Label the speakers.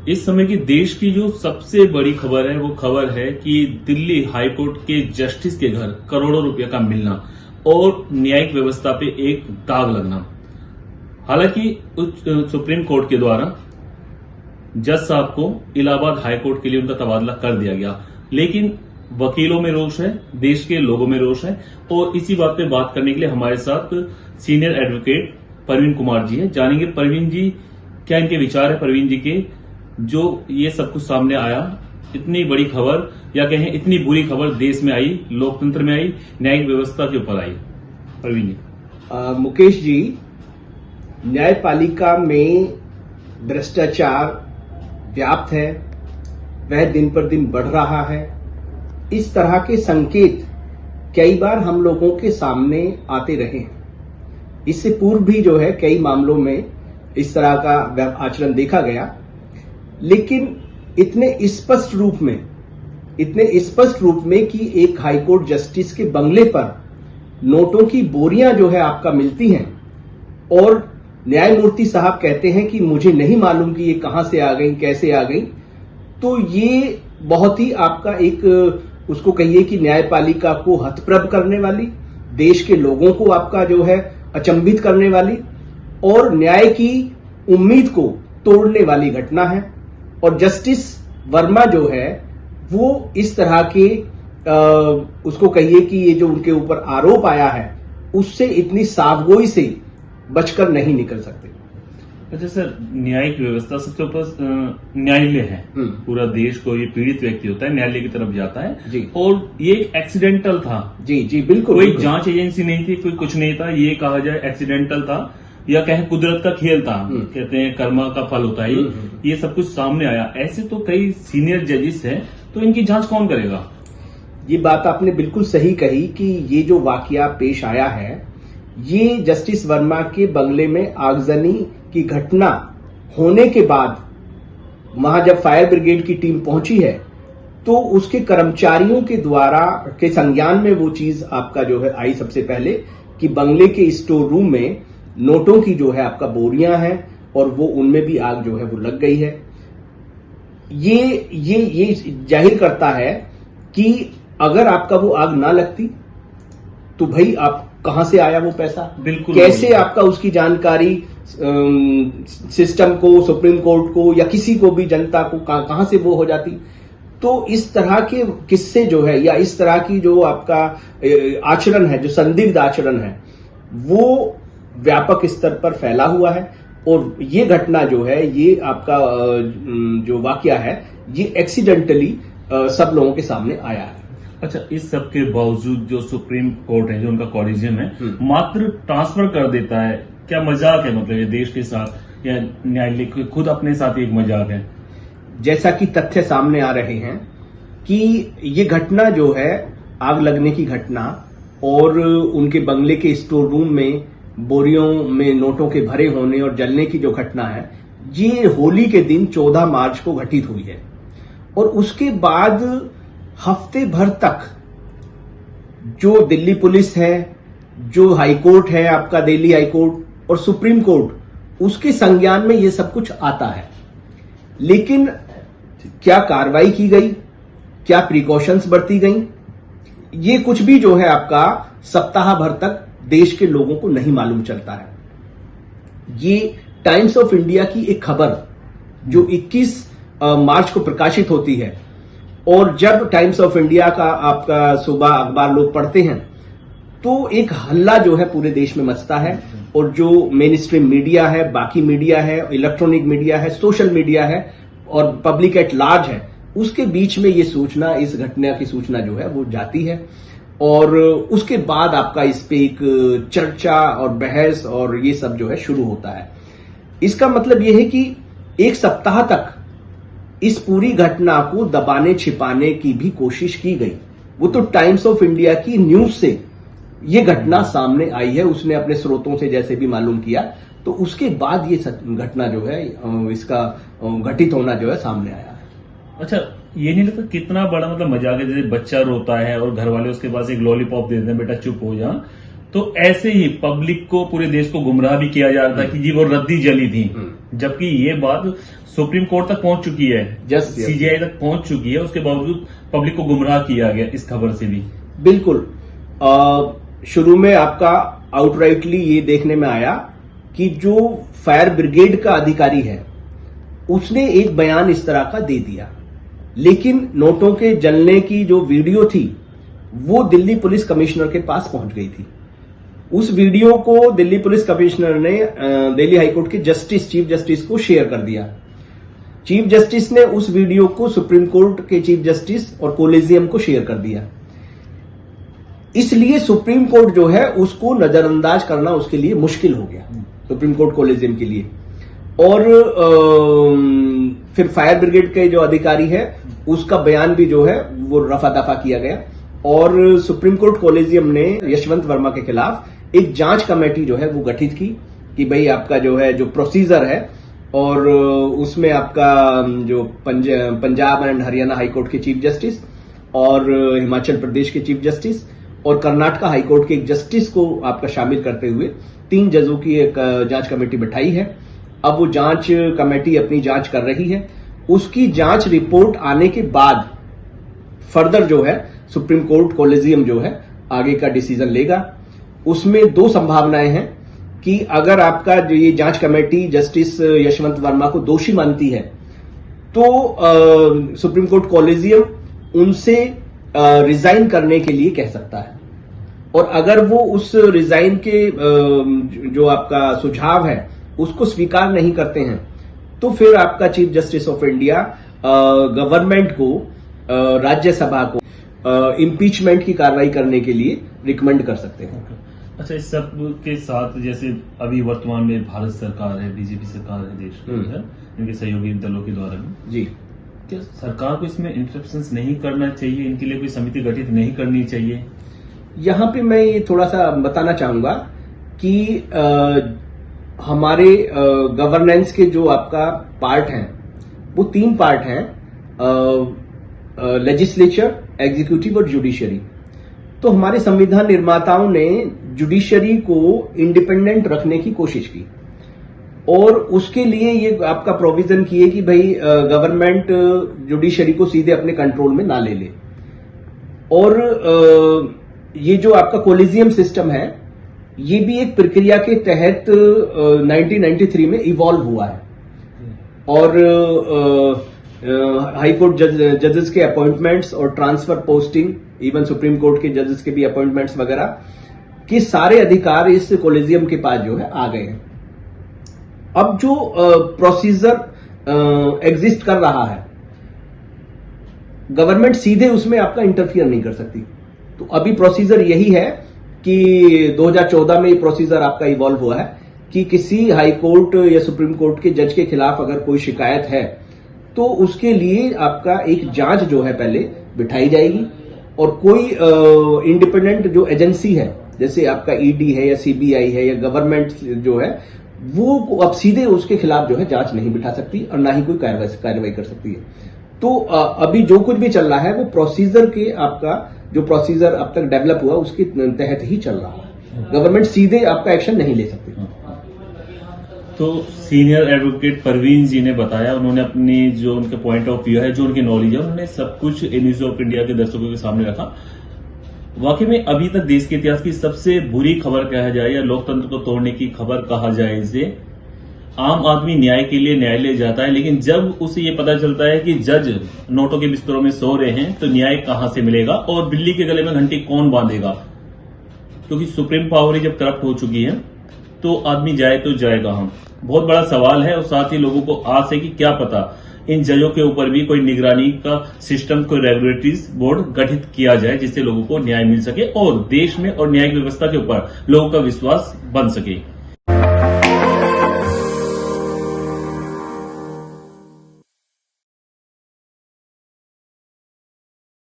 Speaker 1: इस समय की देश की जो सबसे बड़ी खबर है वो खबर है कि दिल्ली हाईकोर्ट के जस्टिस के घर करोड़ों रुपए का मिलना और न्यायिक व्यवस्था पे एक दाग लगना। हालांकि सुप्रीम कोर्ट के द्वारा जज साहब को इलाहाबाद हाईकोर्ट के लिए उनका तबादला कर दिया गया, लेकिन वकीलों में रोष है, देश के लोगों में रोष है। और इसी बात पे बात करने के लिए हमारे साथ सीनियर एडवोकेट परवीन कुमार जी हैं। जानेंगे परवीन जी क्या इनके विचार है, परवीन जी के जो ये सब कुछ सामने आया, इतनी बड़ी खबर या कहें इतनी बुरी खबर देश में आई, लोकतंत्र में आई, न्यायिक व्यवस्था के ऊपर आई। परवीन जी।
Speaker 2: मुकेश जी, न्यायपालिका में भ्रष्टाचार व्याप्त है, वह दिन पर दिन बढ़ रहा है। इस तरह के संकेत कई बार हम लोगों के सामने आते रहे हैं। इससे पूर्व भी जो है कई मामलों में इस तरह का आचरण देखा गया, लेकिन इतने स्पष्ट रूप में कि एक हाईकोर्ट जस्टिस के बंगले पर नोटों की बोरियां जो है आपका मिलती हैं और न्यायमूर्ति साहब कहते हैं कि मुझे नहीं मालूम कि ये कहां से आ गई, कैसे आ गई। तो ये बहुत ही आपका एक उसको कहिए कि न्यायपालिका को हतप्रभ करने वाली, देश के लोगों को आपका जो है अचंभित करने वाली और न्याय की उम्मीद को तोड़ने वाली घटना है। और जस्टिस वर्मा जो है वो इस तरह के उसको कहिए कि ये जो उनके ऊपर आरोप आया है उससे इतनी साफगोई से बचकर नहीं निकल सकते।
Speaker 1: अच्छा सर, न्यायिक व्यवस्था सबसे ऊपर न्यायालय है। पूरा देश को ये पीड़ित व्यक्ति होता है, न्यायालय की तरफ जाता है
Speaker 2: जी।
Speaker 1: और ये एक एक्सीडेंटल था।
Speaker 2: जी जी बिल्कुल।
Speaker 1: कोई
Speaker 2: बिल्कुल।
Speaker 1: जांच एजेंसी नहीं थी, कोई कुछ नहीं था, ये कहा जाए एक्सीडेंटल था या कहें कुदरत का खेल था। कहते हैं कर्मा का फल होता है ये सब कुछ सामने आया। ऐसे तो कई सीनियर जजेस हैं, तो इनकी जांच कौन करेगा?
Speaker 2: ये बात आपने बिल्कुल सही कही कि ये जो वाकया पेश आया है, ये जस्टिस वर्मा के बंगले में आगजनी की घटना होने के बाद वहां जब फायर ब्रिगेड की टीम पहुंची है तो उसके कर्मचारियों के द्वारा के संज्ञान में वो चीज आपका जो है आई सबसे पहले कि बंगले के स्टोर रूम में नोटों की जो है आपका बोरियां हैं और वो उनमें भी आग जो है वो लग गई है। ये जाहिर करता है कि अगर आपका वो आग ना लगती तो भाई आप कहां से आया वो पैसा,
Speaker 1: बिल्कुल
Speaker 2: कैसे आपका उसकी जानकारी सिस्टम को, सुप्रीम कोर्ट को या किसी को भी जनता को कहां से वो हो जाती। तो इस तरह के किस्से जो है या इस तरह की जो आपका आचरण है, जो संदिग्ध आचरण है, वो व्यापक स्तर पर फैला हुआ है। और ये घटना जो है, ये आपका जो वाकया है, ये एक्सीडेंटली सब लोगों के सामने आया है।
Speaker 1: अच्छा, इस सब के बावजूद जो सुप्रीम कोर्ट है, जो उनका कॉलेजियम है, मात्र ट्रांसफर कर देता है। क्या मजाक है? मतलब ये देश के साथ या न्यायालय खुद अपने साथ एक मजाक है?
Speaker 2: जैसा कि तथ्य सामने आ रहे हैं कि ये घटना जो है आग लगने की घटना और उनके बंगले के स्टोर रूम में बोरियों में नोटों के भरे होने और जलने की जो घटना है, ये होली के दिन 14 मार्च को घटित हुई है। और उसके बाद हफ्ते भर तक जो दिल्ली पुलिस है, जो हाईकोर्ट है आपका दिल्ली हाईकोर्ट और सुप्रीम कोर्ट, उसके संज्ञान में ये सब कुछ आता है। लेकिन क्या कार्रवाई की गई, क्या प्रिकॉशंस बरती गई, ये कुछ भी जो है आपका सप्ताह भर तक देश के लोगों को नहीं मालूम चलता है। ये टाइम्स ऑफ इंडिया की एक खबर जो 21 मार्च को प्रकाशित होती है, और जब टाइम्स ऑफ इंडिया का आपका सुबह अखबार लोग पढ़ते हैं तो एक हल्ला जो है पूरे देश में मचता है। और जो मेन स्ट्रीम मीडिया है, बाकी मीडिया है, इलेक्ट्रॉनिक मीडिया है, सोशल मीडिया है और पब्लिक एट लार्ज है, उसके बीच में ये सूचना, इस घटना की सूचना जो है वो जाती है। और उसके बाद आपका इस पे एक चर्चा और बहस और ये सब जो है शुरू होता है। इसका मतलब ये है कि एक सप्ताह तक इस पूरी घटना को दबाने छिपाने की भी कोशिश की गई। वो तो टाइम्स ऑफ इंडिया की न्यूज से ये घटना सामने आई है, उसने अपने स्रोतों से जैसे भी मालूम किया, तो उसके बाद ये घटना जो है, इसका घटित होना जो है सामने आया है।
Speaker 1: अच्छा, ये नहीं लगता कितना बड़ा मतलब मजाक है? जैसे बच्चा रोता है और घर वाले उसके पास एक लॉलीपॉप दे देते हैं, बेटा चुप हो जा, तो ऐसे ही पब्लिक को, पूरे देश को गुमराह भी किया जा रहा था कि जी वो रद्दी जली थी, जबकि ये बात सुप्रीम कोर्ट तक पहुंच चुकी है, सीजीआई तक पहुंच चुकी है, उसके बावजूद पब्लिक को गुमराह किया गया इस खबर से भी।
Speaker 2: बिल्कुल। शुरू में आपका आउटराइटली ये देखने में आया कि जो फायर ब्रिगेड का अधिकारी है उसने एक बयान इस तरह का दे दिया, लेकिन नोटों के जलने की जो वीडियो थी वो दिल्ली पुलिस कमिश्नर के पास पहुंच गई थी। उस वीडियो को दिल्ली पुलिस कमिश्नर ने दिल्ली हाईकोर्ट के चीफ जस्टिस को शेयर कर दिया। चीफ जस्टिस ने उस वीडियो को सुप्रीम कोर्ट के चीफ जस्टिस और कोलेजियम को शेयर कर दिया। इसलिए सुप्रीम कोर्ट जो है उसको नजरअंदाज करना उसके लिए मुश्किल हो गया, सुप्रीम कोर्ट कोलेजियम के लिए। और फिर फायर ब्रिगेड के जो अधिकारी है उसका बयान भी जो है वो रफा दफा किया गया और सुप्रीम कोर्ट कोलेजियम ने यशवंत वर्मा के खिलाफ एक जांच कमेटी जो है वो गठित की कि भाई आपका जो है जो प्रोसीजर है, और उसमें आपका जो पंजाब एंड हरियाणा हाईकोर्ट के चीफ जस्टिस और हिमाचल प्रदेश के चीफ जस्टिस और कर्नाटका हाईकोर्ट के एक जस्टिस को आपका शामिल करते हुए 3 जजों की एक जांच कमेटी बैठाई है। अब वो जांच कमेटी अपनी जांच कर रही है। उसकी जांच रिपोर्ट आने के बाद फर्दर जो है सुप्रीम कोर्ट कोलेजियम जो है आगे का डिसीजन लेगा। उसमें 2 संभावनाएं हैं कि अगर आपका जो ये जांच कमेटी जस्टिस यशवंत वर्मा को दोषी मानती है तो सुप्रीम कोर्ट कोलेजियम उनसे रिजाइन करने के लिए कह सकता है, और अगर वो उस रिजाइन के जो आपका सुझाव है उसको स्वीकार नहीं करते हैं तो फिर आपका chief justice of India government को, राज्यसभा को इम्पीचमेंट की कार्रवाई करने के लिए रिकमेंड कर सकते हैं।
Speaker 1: अच्छा, इस सब के साथ जैसे अभी वर्तमान में भारत सरकार है, बीजेपी सरकार है देश में है, इनके सहयोगी दलों के द्वारा भी
Speaker 2: जी,
Speaker 1: क्या सरकार को इसमें इंटरप्शंस नहीं करना चाहिए? इनके लिए कोई समिति गठित नहीं करनी चाहिए?
Speaker 2: यहां पे मैं ये थोड़ा सा बताना चाहूंगा कि हमारे गवर्नेंस के जो आपका पार्ट हैं वो 3 पार्ट हैं, लेजिस्लेचर, एग्जीक्यूटिव और जुडिशरी। तो हमारे संविधान निर्माताओं ने जुडिशरी को इंडिपेंडेंट रखने की कोशिश की और उसके लिए ये आपका प्रोविजन किए कि भाई गवर्नमेंट जुडिशरी को सीधे अपने कंट्रोल में ना ले ले। और ये जो आपका कोलिजियम सिस्टम है ये भी एक प्रक्रिया के तहत 1993 में इवॉल्व हुआ है और हाई कोर्ट जजेस के अपॉइंटमेंट्स और transfer posting, even supreme court के जजेस के भी अपॉइंटमेंट्स वगैरह के सारे अधिकार इस कोलिजियम के पास जो है आ गए हैं। अब जो प्रोसीजर एग्जिस्ट कर रहा है, गवर्नमेंट सीधे उसमें आपका इंटरफियर नहीं कर सकती। तो अभी प्रोसीजर यही है कि 2014 में ये प्रोसीजर आपका इवॉल्व हुआ है कि किसी हाई कोर्ट या सुप्रीम कोर्ट के जज के खिलाफ अगर कोई शिकायत है तो उसके लिए आपका एक जांच जो है पहले बिठाई जाएगी और कोई इंडिपेंडेंट जो एजेंसी है जैसे आपका ईडी है या सीबीआई है या गवर्नमेंट जो है वो अब सीधे उसके खिलाफ जो है जांच नहीं बिठा सकती और ना ही कोई कार्रवाई कर सकती है। तो अभी जो कुछ भी चल रहा है वो प्रोसीजर के आपका जो प्रोसीजर अब तक डेवलप हुआ उसके तहत ही चल रहा है। गवर्नमेंट सीधे आपका एक्शन नहीं ले सकती।
Speaker 1: तो सीनियर एडवोकेट परवीन जी ने बताया, उन्होंने अपनी जो उनके पॉइंट ऑफ व्यू है, जो उनकी नॉलेज है, उन्होंने सब कुछ न्यूज ऑफ इंडिया के दर्शकों के सामने रखा। वाकई में अभी तक देश के इतिहास की सबसे बुरी खबर कहा जाए या लोकतंत्र को तोड़ने की खबर कहा जाए इसे, आम आदमी न्याय के लिए न्यायालय जाता है, लेकिन जब उसे ये पता चलता है कि जज नोटों के बिस्तरों में सो रहे हैं तो न्याय कहां से मिलेगा और बिल्ली के गले में घंटी कौन बांधेगा? क्योंकि सुप्रीम पावर ही जब करप्ट हो चुकी है तो आदमी जाए तो जाएगा हम, बहुत बड़ा सवाल है। और साथ ही लोगों को आस है कि क्या पता इन जजों के ऊपर भी कोई निगरानी का सिस्टम, कोई रेगुलेटरी बोर्ड गठित किया जाए जिससे लोगों को न्याय मिल सके और देश में और न्यायिक व्यवस्था के ऊपर लोगों का विश्वास बन सके।